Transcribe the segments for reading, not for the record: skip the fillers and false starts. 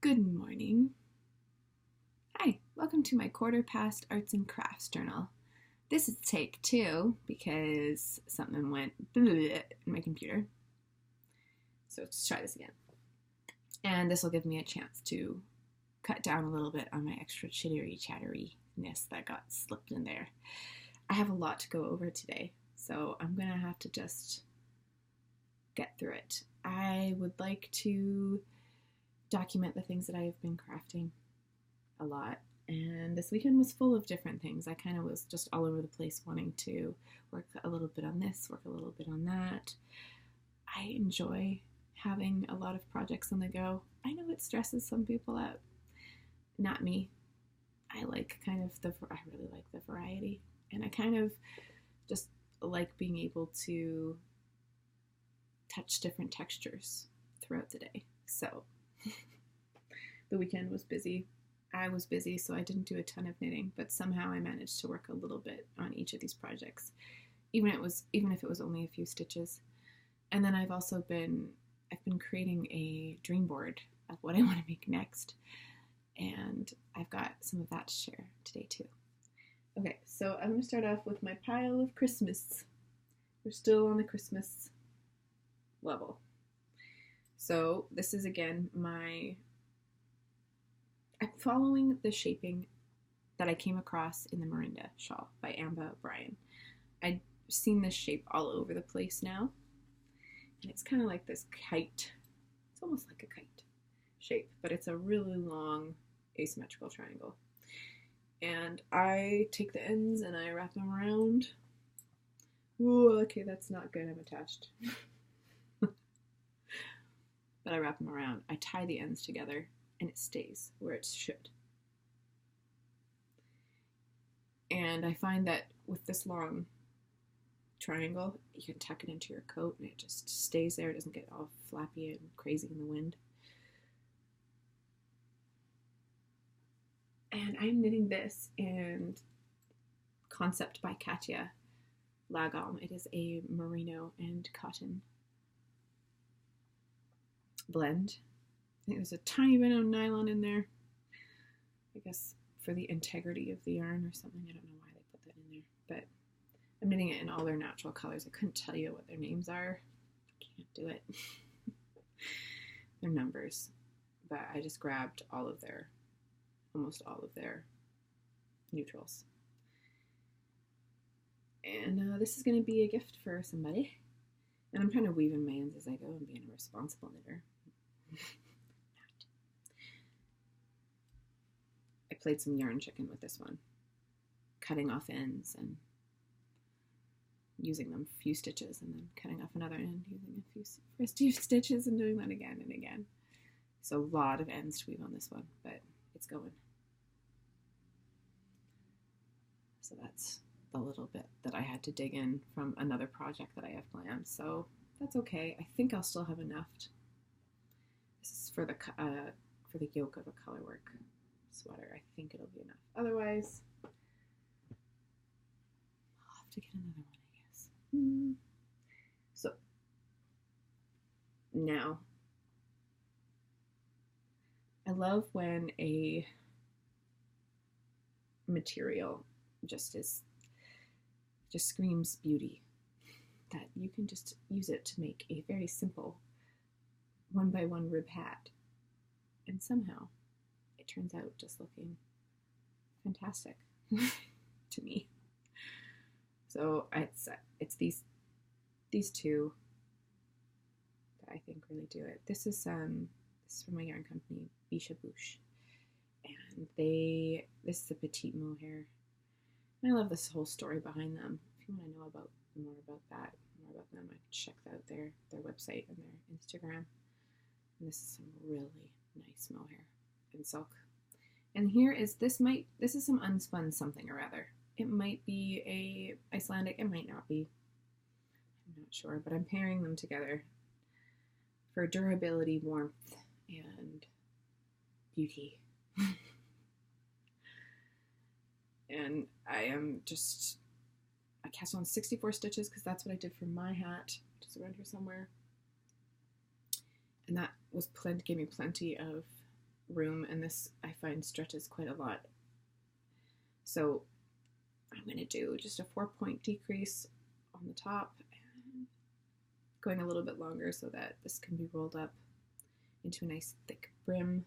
Good morning. Hi, welcome to my quarter past arts and crafts journal. This is take 2 because something went in my computer. So let's try this again. And this will give me a chance to cut down a little bit on my extra chatteriness that got slipped in there. I have a lot to go over today, so I'm gonna have to just get through it. I would like to document the things that I have been crafting a lot, and this weekend was full of different things. I kind of was just all over the place wanting to work a little bit on this, work a little bit on that. I enjoy having a lot of projects on the go. I know it stresses some people out. Not me. I like I really like the variety, and I kind of just like being able to touch different textures throughout the day. So the weekend was busy. I was busy, so I didn't do a ton of knitting, but somehow I managed to work a little bit on each of these projects, even if it was only a few stitches. And then I've been creating a dream board of what I want to make next, and I've got some of that to share today too. Okay, so I'm going to start off with my pile of Christmas. We're still on the Christmas level. So this is again I'm following the shaping that I came across in the Merinda Shawl by Ambah O'Brien. I've seen this shape all over the place now, and it's kind of like this kite. It's almost like a kite shape, but it's a really long asymmetrical triangle. And I take the ends and I wrap them around. Ooh, okay, that's not good. I'm attached. But I wrap them around. I tie the ends together, and it stays where it should. And I find that with this long triangle, you can tuck it into your coat, and it just stays there. It doesn't get all flappy and crazy in the wind. And I'm knitting this in Concept by Katia Lagom. It is a merino and cotton blend. I think there's a tiny bit of nylon in there, I guess for the integrity of the yarn or something. I don't know why they put that in there, but I'm knitting it in all their natural colors. I couldn't tell you what their names are. I can't do it. They're numbers, but I just grabbed almost all of their neutrals. And this is going to be a gift for somebody. And I'm kind of weaving my ends as I go and being a responsible knitter. I played some yarn chicken with this one, cutting off ends and using them a few stitches, and then cutting off another end, using a few stitches, and doing that again and again. So a lot of ends to weave on this one, but it's going. So that's the little bit that I had to dig in from another project that I have planned. So that's okay. I think I'll still have enough. This is for the yoke of a colorwork sweater. I think it'll be enough. Otherwise, I'll have to get another one, I guess. So now, I love when a material just screams beauty, that you can just use it to make a very simple 1x1 rib hat, and somehow it turns out just looking fantastic to me. So it's these two that I think really do it. This is from my yarn company, Biches, and this is a petite Mohair. And I love this whole story behind them. If you want to know more about them, I can check out their website and their Instagram. And this is some really nice mohair and silk. And this is some unspun something or other. It might be a Icelandic, it might not be. I'm not sure, but I'm pairing them together for durability, warmth, and beauty. And I cast on 64 stitches because that's what I did for my hat, just around here somewhere. And that gave me plenty of room, and this I find stretches quite a lot. So I'm going to do just a 4-point decrease on the top, and going a little bit longer so that this can be rolled up into a nice thick brim.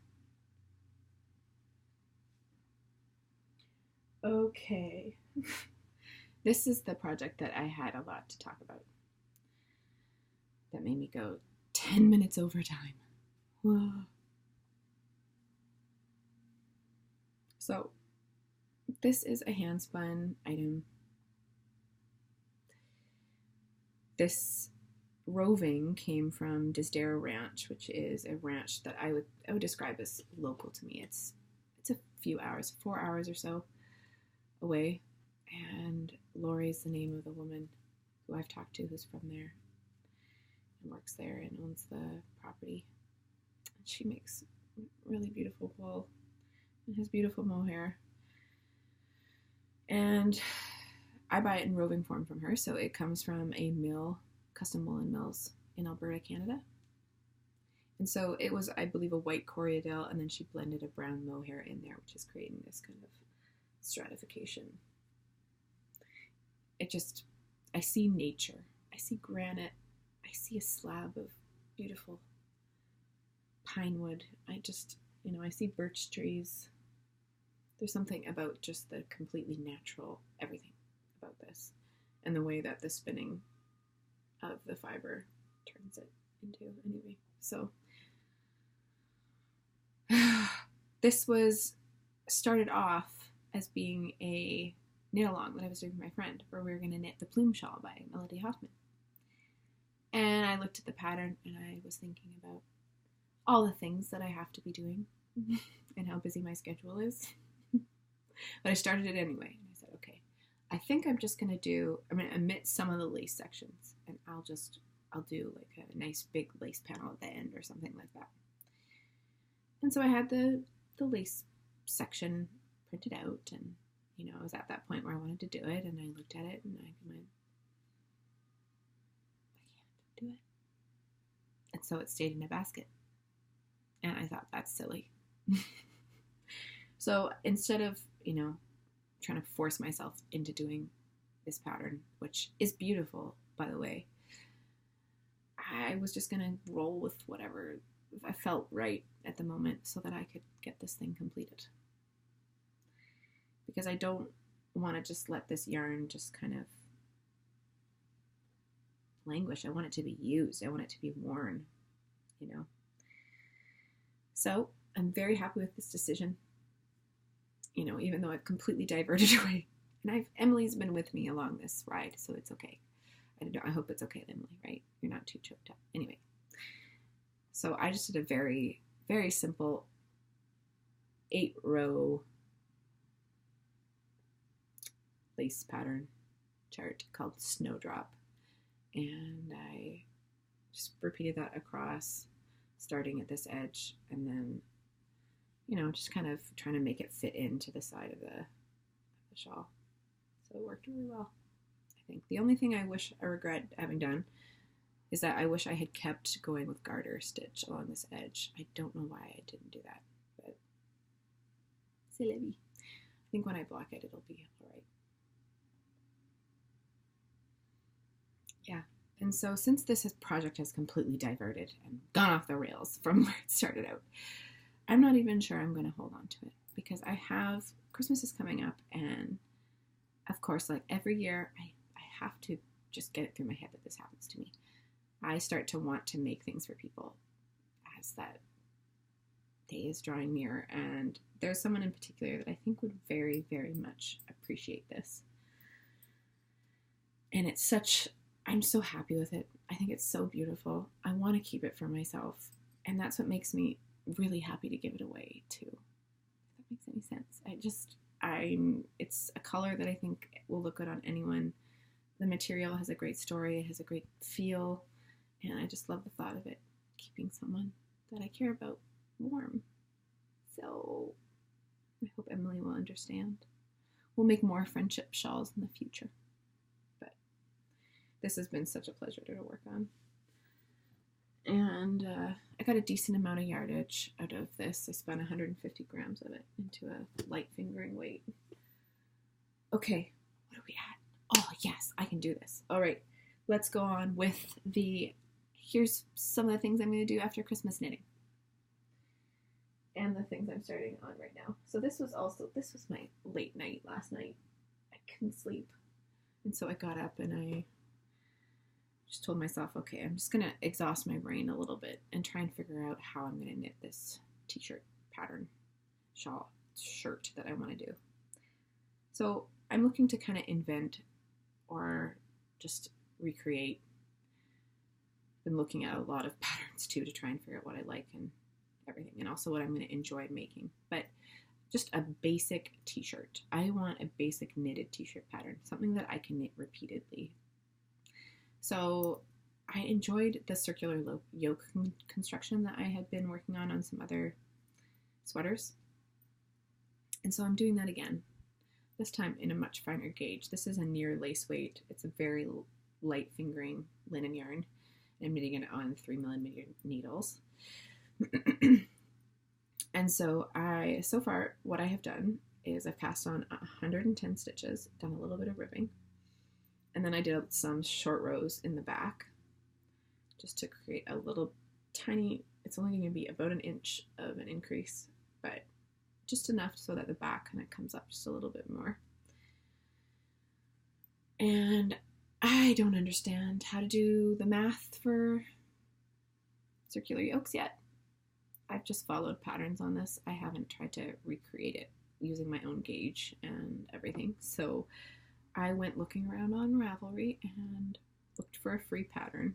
Okay. This is the project that I had a lot to talk about. That made me go 10 minutes over time. Whoa. So this is a hand spun item. This roving came from Disdero Ranch, which is a ranch that I would describe as local to me. It's a few hours, 4 hours or so away. And Lori's the name of the woman who I've talked to who's from there and works there and owns the property. And she makes really beautiful wool and has beautiful mohair. And I buy it in roving form from her, so it comes from a mill, Custom Woolen Mills in Alberta, Canada. And so it was, I believe, a white Corriedale, and then she blended a brown mohair in there, which is creating this kind of stratification. I see nature. I see granite. I see a slab of beautiful pine wood. I see birch trees. There's something about just the completely natural everything about this, and the way that the spinning of the fiber turns it into, anyway. So this was started off as being a knit along that I was doing with my friend, where we were going to knit the Plume Shawl by Melody Hoffman. And I looked at the pattern and I was thinking about all the things that I have to be doing and how busy my schedule is. But I started it anyway, and I said, okay, I think I'm going to omit some of the lace sections, and I'll do like a nice big lace panel at the end or something like that. And so I had the lace section printed out, and I was at that point where I wanted to do it, and I looked at it and I went, I can't do it. And so it stayed in a basket. And I thought, that's silly. So instead of, trying to force myself into doing this pattern, which is beautiful, by the way, I was just going to roll with whatever I felt right at the moment so that I could get this thing completed. Because I don't want to just let this yarn just kind of languish. I want it to be used. I want it to be worn, So I'm very happy with this decision, even though I've completely diverted away. And Emily's been with me along this ride, so it's okay. I hope it's okay, Emily, right? You're not too choked up. Anyway, so I just did a very, very simple 8-row lace pattern chart called Snowdrop, and I just repeated that across, starting at this edge, and then just kind of trying to make it fit into the side of the shawl. So it worked really well, I think. The only thing I regret having done is that I wish I had kept going with garter stitch along this edge. I don't know why I didn't do that, but c'est la vie. I think when I block it, it'll be all right. Yeah, and so since this project has completely diverted and gone off the rails from where it started out, I'm not even sure I'm going to hold on to it, because Christmas is coming up, and of course, like every year, I have to just get it through my head that this happens to me. I start to want to make things for people as that day is drawing near, and there's someone in particular that I think would very, very much appreciate this. And I'm so happy with it. I think it's so beautiful. I want to keep it for myself, and that's what makes me really happy to give it away too, if that makes any sense. It's a color that I think will look good on anyone. The material has a great story, it has a great feel, and I just love the thought of it keeping someone that I care about warm. So I hope Emily will understand. We'll make more friendship shawls in the future, but this has been such a pleasure to work on. And I got a decent amount of yardage out of this. I spun 150 grams of it into a light fingering weight. Okay, what are we at? Oh, yes, I can do this. All right, let's go on with here's some of the things I'm going to do after Christmas knitting. And the things I'm starting on right now. So this was my late night last night. I couldn't sleep. And so I got up and I just told myself, okay, I'm just going to exhaust my brain a little bit and try and figure out how I'm going to knit this t-shirt pattern shirt that I want to do. So I'm looking to kind of invent or just recreate. Been looking at a lot of patterns too to try and figure out what I like and everything, and also what I'm going to enjoy making. But just a basic t-shirt. I want a basic knitted t-shirt pattern, something that I can knit repeatedly. So I enjoyed the circular yoke construction that I had been working on some other sweaters. And so I'm doing that again, this time in a much finer gauge. This is a near lace weight. It's a very light fingering linen yarn. I'm knitting it on 3mm needles. And so so far what I have done is I've cast on 110 stitches, done a little bit of ribbing, and then I did some short rows in the back just to create a little tiny, it's only going to be about 1 inch of an increase, but just enough so that the back kind of comes up just a little bit more. And I don't understand how to do the math for circular yokes yet. I've just followed patterns on this. I haven't tried to recreate it using my own gauge and everything. So I went looking around on Ravelry and looked for a free pattern,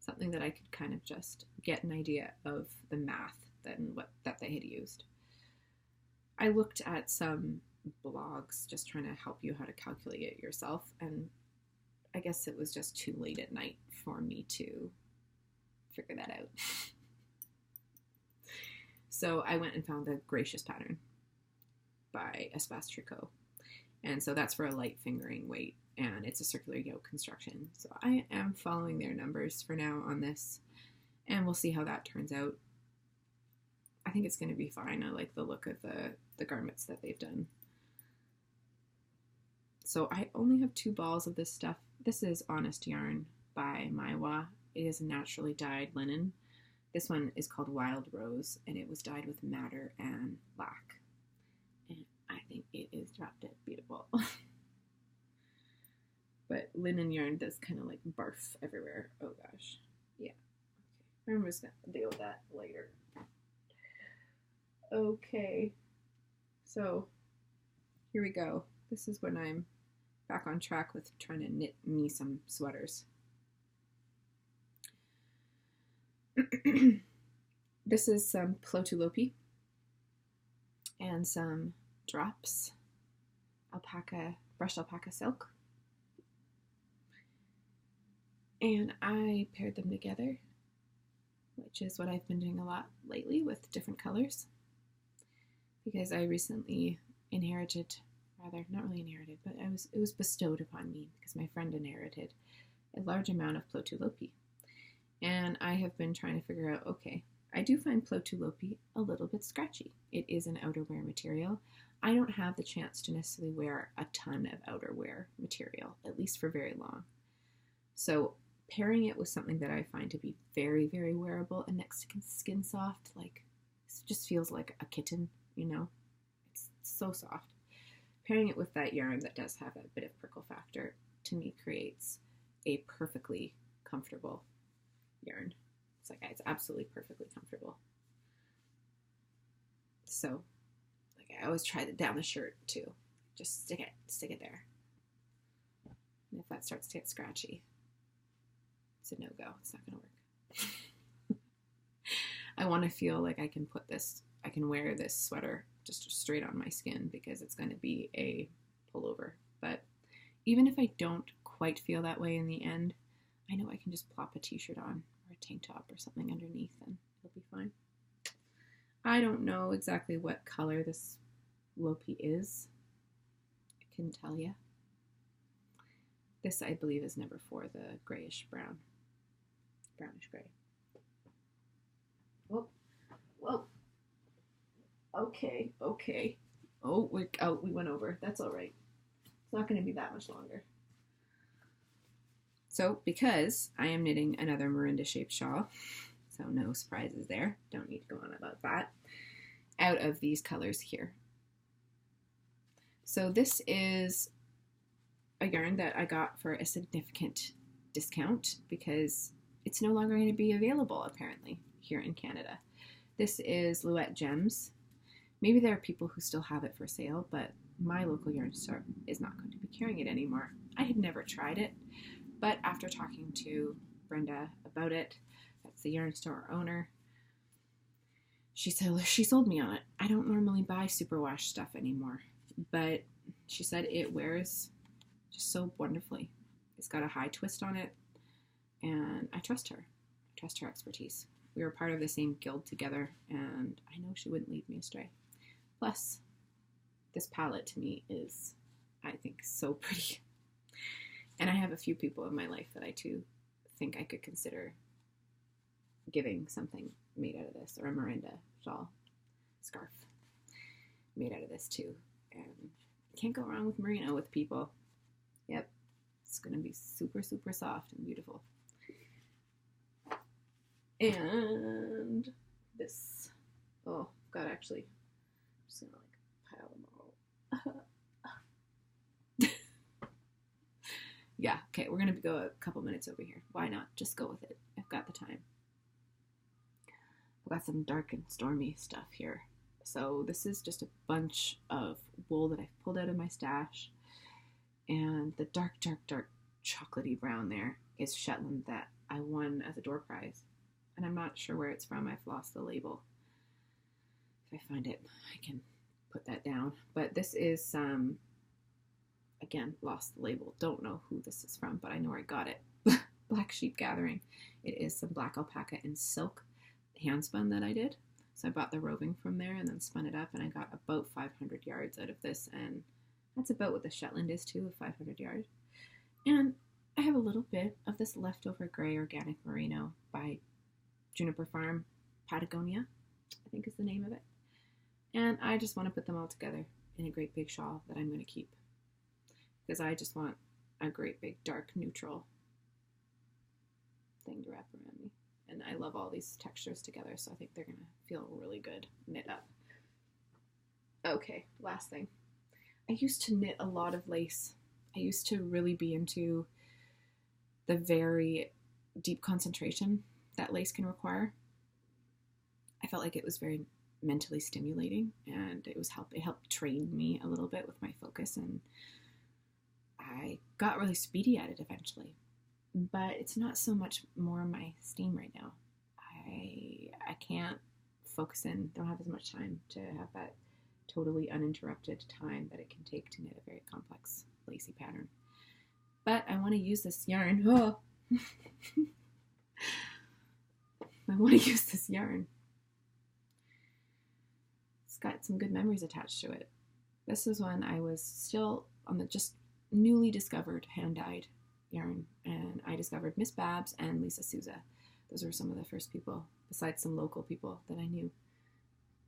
something that I could kind of just get an idea of the math that they had used. I looked at some blogs just trying to help you how to calculate it yourself, and I guess it was just too late at night for me to figure that out. So I went and found the Gracious pattern by Espace Tricot. And so that's for a light fingering weight, and it's a circular yoke construction. So I am following their numbers for now on this, and we'll see how that turns out. I think it's going to be fine. I like the look of the garments that they've done. So I only have 2 balls of this stuff. This is Honest Yarn by Maiwa. It is a naturally dyed linen. This one is called Wild Rose, and it was dyed with madder and black. And I think it is drop dead beautiful. But linen yarn does kind of like barf everywhere. Oh gosh. Yeah. Okay. I'm just going to deal with that later. Okay. So here we go. This is when I'm back on track with trying to knit me some sweaters. This is some Plotulopi and some drops brushed alpaca silk, and I paired them together, which is what I've been doing a lot lately with different colors, because I recently inherited, rather not really inherited, but it was bestowed upon me because my friend inherited a large amount of Plotulopi. And I have been trying to figure out, okay, I do find Plotulopi a little bit scratchy. It is an outerwear material. I don't have the chance to necessarily wear a ton of outerwear material, at least for very long. So pairing it with something that I find to be very, very wearable and next to skin soft, like it just feels like a kitten, you know? It's so soft. Pairing it with that yarn that does have a bit of prickle factor, to me, creates a perfectly comfortable yarn. It's absolutely perfectly comfortable. So, like, I always try it down the shirt too. Just stick it there. And if that starts to get scratchy, it's a no-go. It's not gonna work. I want to feel like I can wear this sweater just straight on my skin, because it's going to be a pullover. But even if I don't quite feel that way in the end, I know I can just plop a t-shirt on or a tank top or something underneath and it'll be fine. I don't know exactly what color this Lopi is. I couldn't tell you. This, I believe, is number 4, the grayish brown, brownish gray. Okay. Oh, we went over. That's all right. It's not going to be that much longer. So, because I am knitting another Merinda shaped shawl, so no surprises there. Don't need to go on about that. Out of these colors here. So this is a yarn that I got for a significant discount because it's no longer going to be available apparently here in Canada. This is Louette Gems. Maybe there are people who still have it for sale, but my local yarn store is not going to be carrying it anymore. I had never tried it, but after talking to Brenda about it, that's the yarn store owner, she said she sold me on it. I don't normally buy superwash stuff anymore, but she said it wears just so wonderfully. It's got a high twist on it, and I trust her. I trust her expertise. We were part of the same guild together, and I know she wouldn't lead me astray. Plus, this palette to me is, I think, so pretty. And I have a few people in my life that I too think I could consider giving something made out of this, or a Merinda shawl scarf made out of this too. And you can't go wrong with merino with people. Yep, it's gonna be super, super soft and beautiful. And this, oh god, actually, I'm just gonna like pile them all. Yeah, okay, we're gonna go a couple minutes over here. Why not? Just go with it. I've got the time. I've got some dark and stormy stuff here. So this is just a bunch of wool that I've pulled out of my stash. And the dark, dark, dark chocolatey brown there is Shetland that I won as a door prize. And I'm not sure where it's from. I've lost the label. If I find it, I can put that down. But this is, again, lost the label. Don't know who this is from, but I know where I got it. Black Sheep Gathering. It is some black alpaca and silk hand spun that I did. So I bought the roving from there and then spun it up, and I got about 500 yards out of this, and that's about what the Shetland is too, 500 yards. And I have a little bit of this leftover gray organic merino by Juniper Farm, Patagonia, I think is the name of it. And I just want to put them all together in a great big shawl that I'm going to keep, because I just want a great big dark neutral thing to wrap around me. And I love all these textures together, so I think they're going to feel really good knit up. Okay, last thing. I used to knit a lot of lace. I used to really be into the very deep concentration that lace can require. I felt like it was very mentally stimulating, and it helped train me a little bit with my focus, and I got really speedy at it eventually. But it's not so much more my steam right now. I can't focus in, don't have as much time to have that totally uninterrupted time that it can take to knit a very complex lacy pattern. But I want to use this yarn. Oh. I want to use this yarn. It's got some good memories attached to it. This is when I was still on the just newly discovered hand-dyed yarn, and I discovered Miss Babs and Lisa Souza. Those were some of the first people, besides some local people that I knew,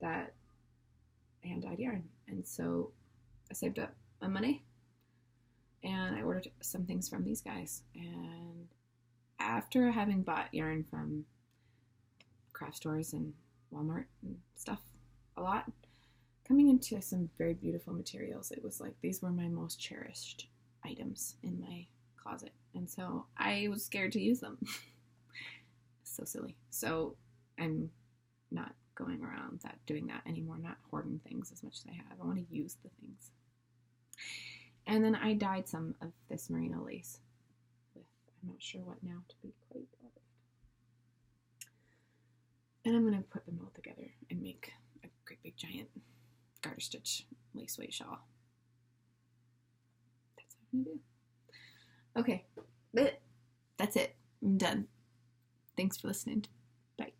that hand-dyed yarn. And so I saved up my money and I ordered some things from these guys. And after having bought yarn from craft stores and Walmart and stuff a lot, coming into some very beautiful materials, it was like these were my most cherished items in my closet, and so I was scared to use them. So silly. So I'm not going around doing that anymore, not hoarding things as much as I have. I want to use the things. And then I dyed some of this merino lace with, I'm not sure what now to be quite honest. And I'm going to put them all together and make a great big giant garter stitch lace weight shawl. That's what I'm going to do. Okay, that's it. I'm done. Thanks for listening. Bye.